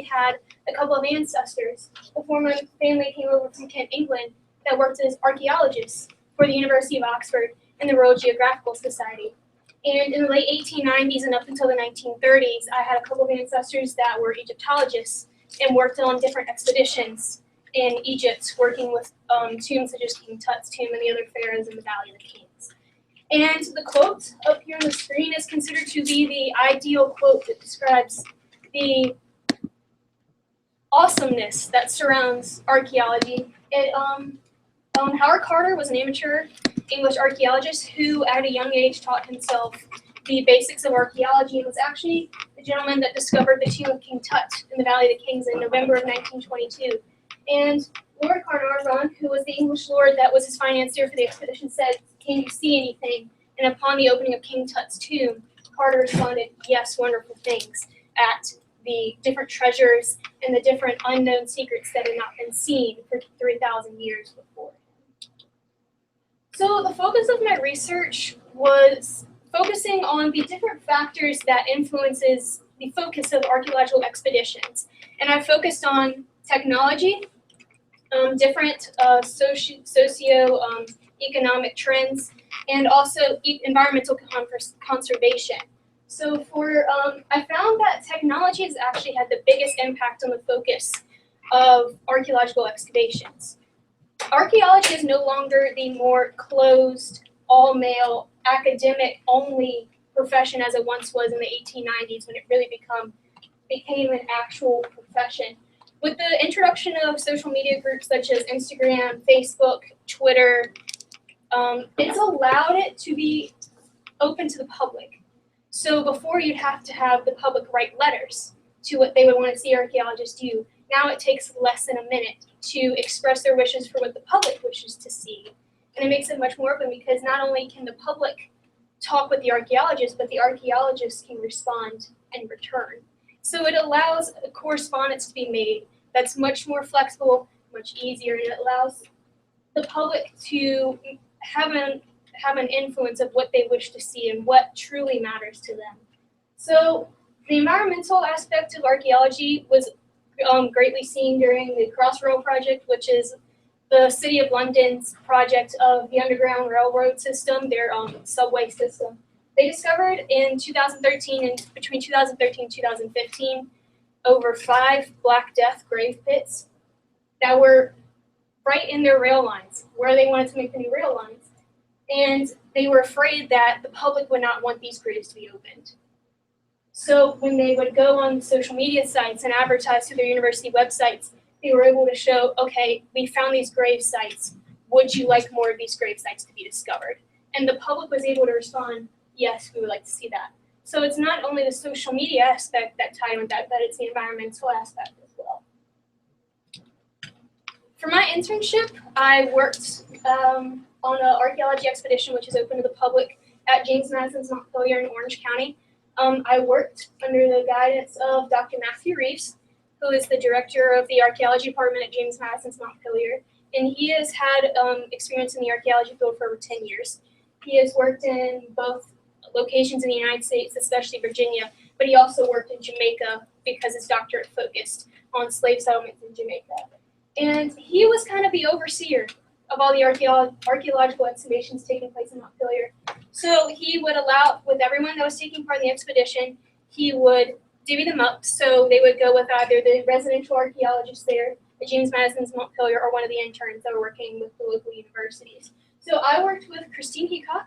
had a couple of ancestors before my family came over from Kent, England, that worked as archaeologists for the University of Oxford and the Royal Geographical Society. And in the late 1890s and up until the 1930s, I had a couple of ancestors that were Egyptologists and worked on different expeditions in Egypt, working with tombs such as King Tut's tomb and the other pharaohs in the Valley of the Kings. And the quote up here on the screen is considered to be the ideal quote that describes the awesomeness that surrounds archaeology. Howard Carter was an amateur English archaeologist who, at a young age, taught himself the basics of archaeology and was actually the gentleman that discovered the tomb of King Tut in the Valley of the Kings in November of 1922. And Lord Carnarvon, who was the English lord that was his financier for the expedition, said, "Can you see anything?" And upon the opening of King Tut's tomb, Carter responded, "Yes, wonderful things," at the different treasures and the different unknown secrets that had not been seen for 3,000 years before. So the focus of my research was focusing on the different factors that influences the focus of archaeological expeditions. And I focused on technology, different socio-economic trends, and also environmental conservation. So I found that technology has actually had the biggest impact on the focus of archaeological excavations. Archaeology is no longer the more closed, all-male, academic-only profession as it once was in the 1890s when it really became an actual profession. With the introduction of social media groups such as Instagram, Facebook, Twitter, it's allowed it to be open to the public. So before you'd have to have the public write letters to what they would want to see archaeologists do. Now it takes less than a minute to express their wishes for what the public wishes to see. And it makes it much more open because not only can the public talk with the archaeologists, but the archaeologists can respond in return. So it allows a correspondence to be made that's much more flexible, much easier, and it allows the public to have an influence of what they wish to see and what truly matters to them. So the environmental aspect of archaeology was greatly seen during the Crossrail project, which is the City of London's project of the Underground Railroad system, their subway system. They discovered in 2013 and between 2013 and 2015 over 5 Black Death grave pits that were right in their rail lines where they wanted to make the new rail lines. And they were afraid that the public would not want these graves to be opened. So when they would go on social media sites and advertise through their university websites, they were able to show, okay, we found these grave sites. Would you like more of these grave sites to be discovered? And the public was able to respond, yes, we would like to see that. So it's not only the social media aspect that tied with that, but it's the environmental aspect as well. For my internship, I worked on an archaeology expedition which is open to the public at James Madison's Montpelier in Orange County. I worked under the guidance of Dr. Matthew Reeves, who is the director of the archaeology department at James Madison's Montpelier, and he has had experience in the archaeology field for over 10 years. He has worked in both locations in the United States, especially Virginia, but he also worked in Jamaica because his doctorate focused on slave settlements in Jamaica. And he was kind of the overseer of all the archaeological excavations taking place in Montpelier. So he would allow, with everyone that was taking part in the expedition, he would divvy them up. So they would go with either the residential archaeologists there at James Madison's Montpelier or one of the interns that were working with the local universities. So I worked with Christine Heacock,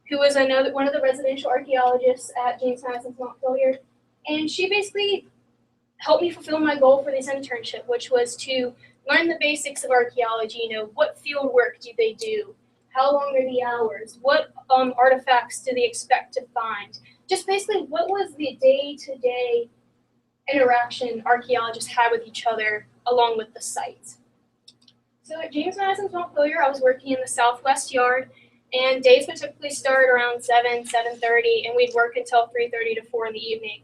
who was one of the residential archaeologists at James Madison's Montpelier. And she basically helped me fulfill my goal for this internship, which was to learn the basics of archaeology. What field work do they do? How long are the hours? What artifacts do they expect to find? Just basically, what was the day-to-day interaction archaeologists had with each other along with the site? So at James Madison's Montpelier, I was working in the southwest yard, and days would typically start around 7:30, and we'd work until 3:30 to 4 in the evening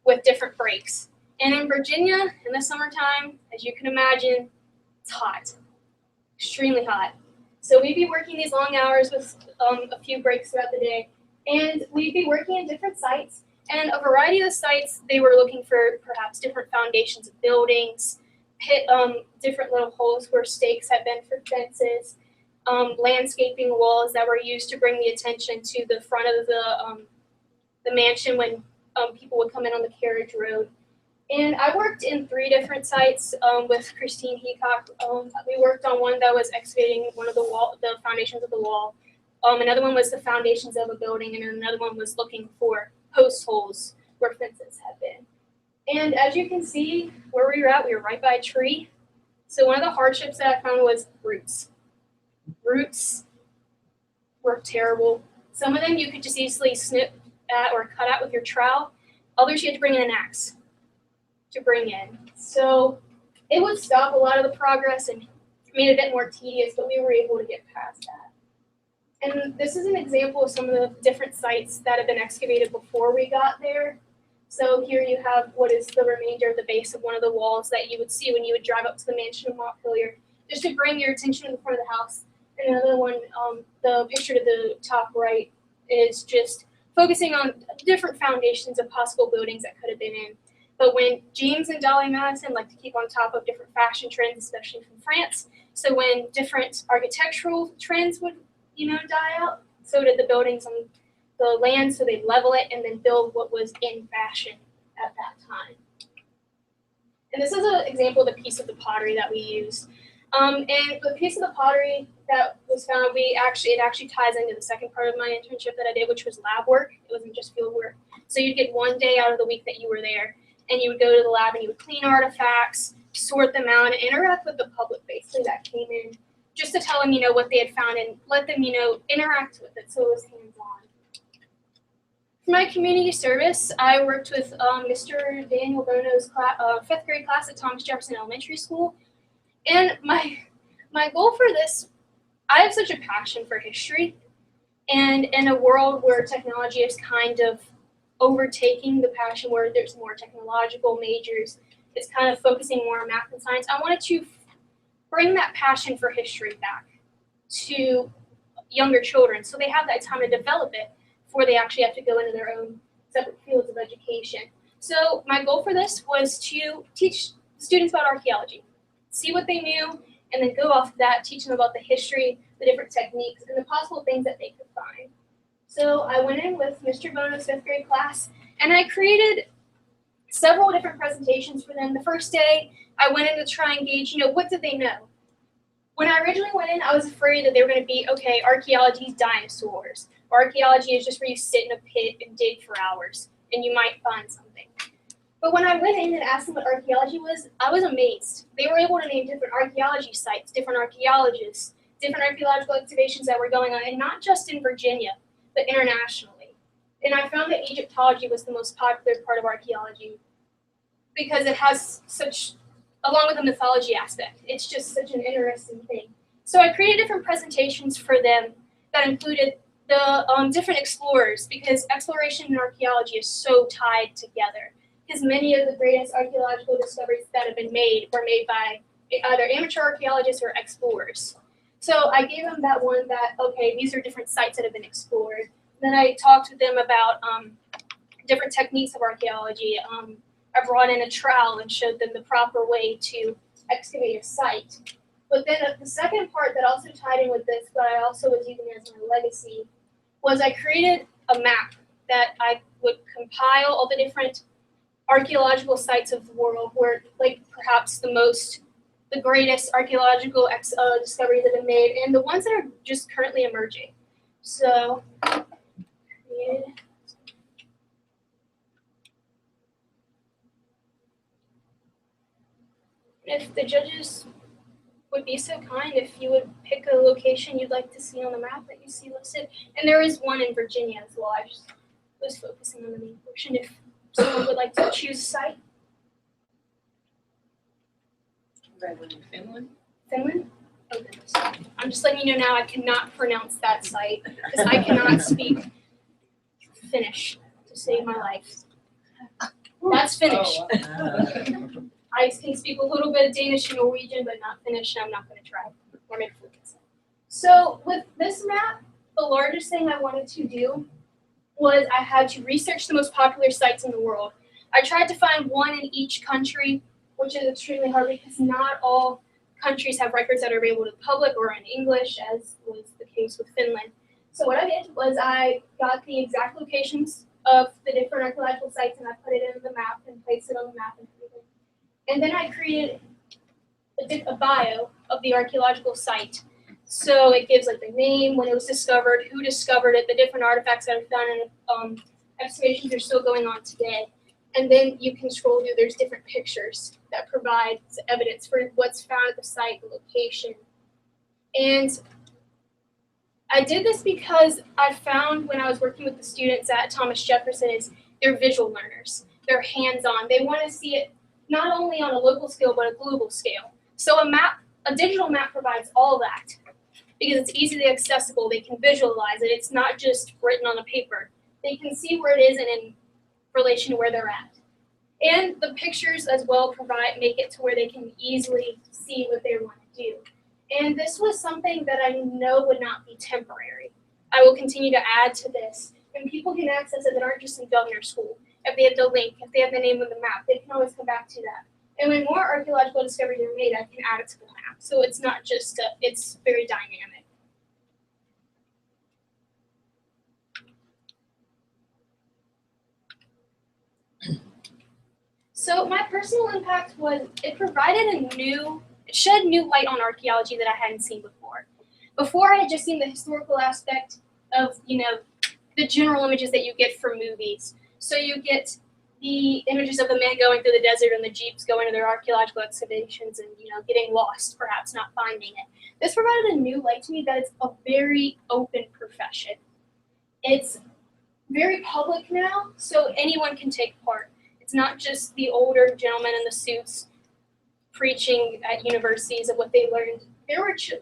with different breaks. And in Virginia, in the summertime, as you can imagine, it's hot, extremely hot. So we'd be working these long hours with a few breaks throughout the day, and we'd be working in different sites. And a variety of the sites, they were looking for perhaps different foundations foundations of buildings, different little holes where stakes have been for fences, landscaping walls that were used to bring the attention to the front of the mansion when people would come in on the carriage road. And I worked in 3 different sites with Christine Heacock. We worked on one that was excavating one of the foundations of the wall. Another one was the foundations of a building, and another one was looking for post holes where fences had been. And as you can see, where we were right by a tree. So one of the hardships that I found was roots. Roots were terrible. Some of them you could just easily snip at or cut out with your trowel. Others you had to bring in an axe to bring in. So it would stop a lot of the progress and made it a bit more tedious, but we were able to get past that. And this is an example of some of the different sites that have been excavated before we got there. So here you have what is the remainder of the base of one of the walls that you would see when you would drive up to the mansion in Montpelier, just to bring your attention to the front of the house. And another one, the picture to the top right, is just focusing on different foundations of possible buildings that could have been in. But when James and Dolly Madison like to keep on top of different fashion trends, especially from France, so when different architectural trends would, die out, so did the buildings on the land, so they'd level it and then build what was in fashion at that time. And this is an example of the piece of the pottery that we used. And the piece of the pottery that was found, it actually ties into the second part of my internship that I did, which was lab work. It wasn't just field work. So you'd get one day out of the week that you were there, and you would go to the lab and you would clean artifacts, sort them out, and interact with the public basically that came in, just to tell them, what they had found and let them, interact with it so it was hands-on. For my community service, I worked with Mr. Daniel Bono's 5th grade class at Thomas Jefferson Elementary School. And my goal for this, I have such a passion for history. And in a world where technology is kind of overtaking the passion, where there's more technological majors, it's kind of focusing more on math and science, I wanted to bring that passion for history back to younger children so they have that time to develop it before they actually have to go into their own separate fields of education. So my goal for this was to teach students about archaeology, see what they knew, and then go off of that, teach them about the history, the different techniques, and the possible things that they could find. So I went in with Mr. Bono's 5th grade class, and I created several different presentations for them. The first day, I went in to try and gauge, what did they know? When I originally went in, I was afraid that they were going to be, okay, archaeology is dinosaurs. Or archaeology is just where you sit in a pit and dig for hours, and you might find something. But when I went in and asked them what archaeology was, I was amazed. They were able to name different archaeology sites, different archaeologists, different archaeological excavations that were going on, and not just in Virginia, but internationally. And I found that Egyptology was the most popular part of archaeology because it has such, along with the mythology aspect, it's just such an interesting thing. So I created different presentations for them that included the different explorers, because exploration and archaeology is so tied together. Because many of the greatest archaeological discoveries that have been made were made by either amateur archaeologists or explorers. So I gave them that one that, okay, these are different sites that have been explored. Then I talked with them about different techniques of archaeology. I brought in a trowel and showed them the proper way to excavate a site. But then the second part that also tied in with this, but I also was using as my legacy, was I created a map that I would compile all the different archaeological sites of the world where, like, perhaps the greatest archaeological discoveries that have been made, and the ones that are just currently emerging. So, if the judges would be so kind, if you would pick a location you'd like to see on the map that you see listed. And there is one in Virginia as well. I just was focusing on the main portion. If someone would like to choose a site. Redwood in Finland. Finland? Oh goodness. I'm just letting you know now I cannot pronounce that site because I cannot speak Finnish to save my life. That's Finnish. Oh, wow. I can speak a little bit of Danish and Norwegian, but not Finnish, and I'm not going to try. Or maybe focus. So with this map, the largest thing I wanted to do was I had to research the most popular sites in the world. I tried to find one in each country, which is extremely hard because not all countries have records that are available to the public or in English, as was the case with Finland. So what I did was I got the exact locations of the different archaeological sites and I put it in the map and placed it on the map and everything. And then I created a bio of the archaeological site. So it gives like the name, when it was discovered, who discovered it, the different artifacts that are found, and excavations are still going on today. And then you can scroll through, there's different pictures that provide evidence for what's found at the site, the location. And I did this because I found when I was working with the students at Thomas Jefferson is they're visual learners. They're hands-on. They want to see it not only on a local scale, but a global scale. So a digital map provides all that because it's easily accessible. They can visualize it. It's not just written on a paper. They can see where it is and in relation to where they're at. And the pictures as well make it to where they can easily see what they want to do. And this was something that I know would not be temporary. I will continue to add to this. And people can access it that aren't just in governor school. If they have the link, if they have the name of the map, they can always come back to that. And when more archaeological discoveries are made, I can add it to the map. So it's not just, it's very dynamic. So my personal impact was it shed new light on archaeology that I hadn't seen before. Before I had just seen the historical aspect of, the general images that you get from movies. So you get the images of the men going through the desert and the jeeps going to their archaeological excavations and, getting lost, perhaps not finding it. This provided a new light to me that it's a very open profession. It's very public now, so anyone can take part. It's not just the older gentlemen in the suits preaching at universities of what they learned.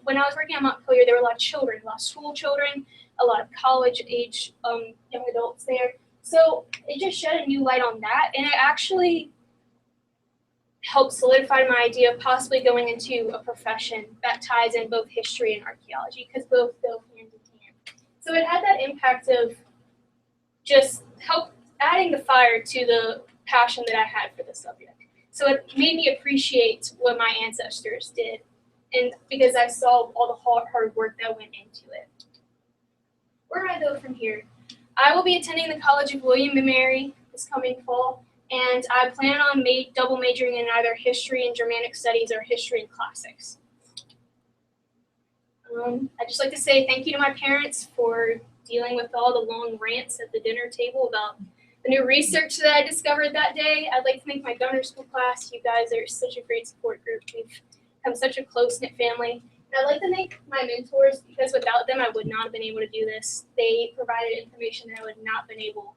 When I was working at Montpelier, there were a lot of children, a lot of school children, a lot of college-age young adults there. So it just shed a new light on that, and it actually helped solidify my idea of possibly going into a profession that ties in both history and archaeology, because both go hand in hand. So it had that impact of just adding the fire to the passion that I had for the subject. So it made me appreciate what my ancestors did, and because I saw all the hard work that went into it. Where do I go from here? I will be attending the College of William and Mary this coming fall, and I plan on double majoring in either history and Germanic studies or history and classics. I'd just like to say thank you to my parents for dealing with all the long rants at the dinner table about the new research that I discovered that day. I'd like to thank my donor school class. You guys are such a great support group. We've become such a close-knit family. And I'd like to thank my mentors, because without them, I would not have been able to do this. They provided information that I would not have been able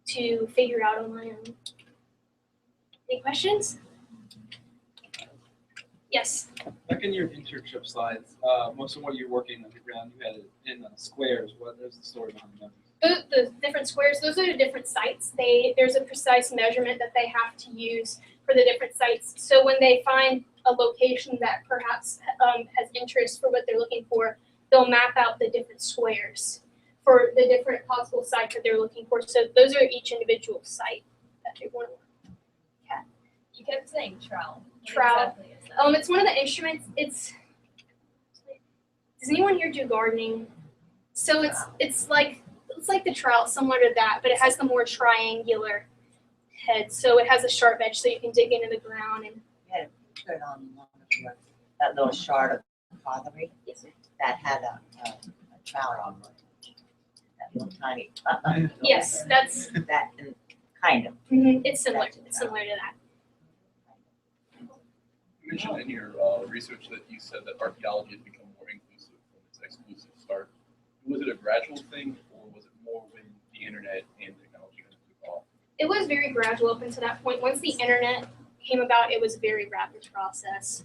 to figure out on my own. Any questions? Yes? Back in your internship slides, most of what you're working underground, you had it in squares. What is the story behind them? The different squares, those are the different sites. There's a precise measurement that they have to use for the different sites. So when they find a location that perhaps has interest for what they're looking for, they'll map out the different squares for the different possible sites that they're looking for. So those are each individual site that they want to work. Yeah. You kept saying trowel. Trowel. Exactly is that? It's one of the instruments. Does anyone here do gardening? So it's like the trowel, similar to that, but it has the more triangular head. So it has a sharp edge, so you can dig into the ground and. You had to put on one of your, that little shard of pottery that had a trowel on it. That little tiny. Yes, that's. That kind of. It's similar. It's similar to that. You mentioned in your research that you said that archaeology has become more inclusive from its exclusive start. Was it a gradual thing, or was it more when the internet and technology kind of took off? It was very gradual up until that point. Once the internet came about, it was a very rapid process.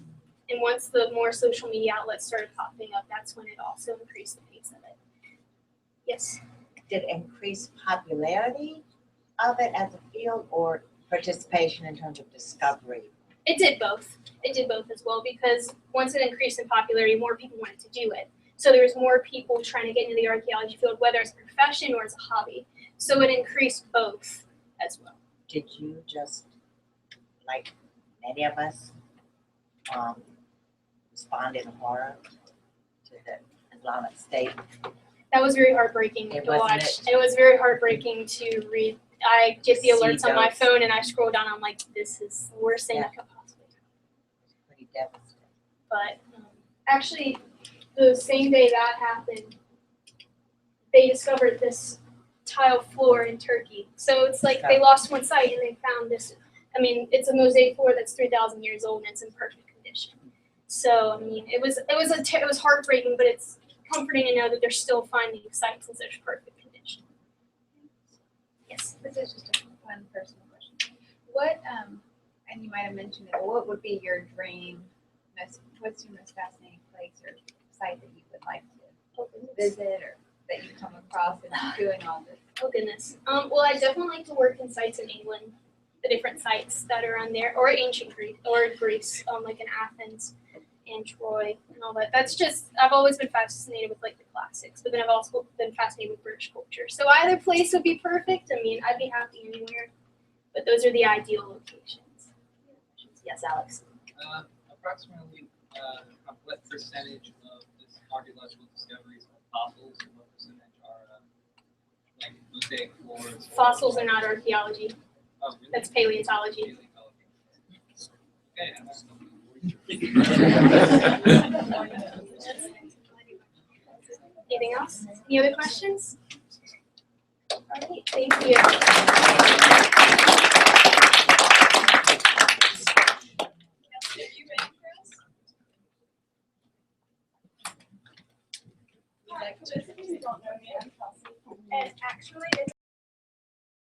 And once the more social media outlets started popping up, that's when it also increased the pace of it. Yes? Did it increase popularity of it as a field, or participation in terms of discovery? It did both. It did both as well, because once it increased in popularity, more people wanted to do it. So there was more people trying to get into the archaeology field, whether it's a profession or as a hobby. So it increased both as well. did you just, like many of us, respond in horror to the Islamic State? That was very heartbreaking It to wasn't watch. it? It was very heartbreaking to read. I get the See alerts on my those. phone and I scroll down. I'm like, this is the worst thing Yeah. that could possibly happen. Pretty devastating. But actually, the same day that happened, they discovered this tile floor in Turkey. So it's like they lost one site and they found this. I mean, it's a mosaic floor that's 3,000 years old and it's in perfect condition. So I mean, it was heartbreaking, but it's comforting to know that they're still finding sites in such perfect condition. Yes. This is just one personal question. What, and you might have mentioned it, but what would be your dream, what's your most fascinating place or site that you would like to visit or that you come across and doing all this? Oh goodness. Well, I definitely like to work in sites in England, the different sites that are on there, or ancient Greece, like in Athens and Troy and all that. That's just, I've always been fascinated with like the classics, but then I've also been fascinated with British culture. So either place would be perfect. I mean, I'd be happy anywhere, but those are the ideal locations. Yes, Alex. Approximately what percentage of this archaeological discoveries are fossils, and what percentage are like mosaic floors? Fossils are not archaeology. Oh, really? That's paleontology. Anything else? Any other questions? All right, thank you. And actually, it's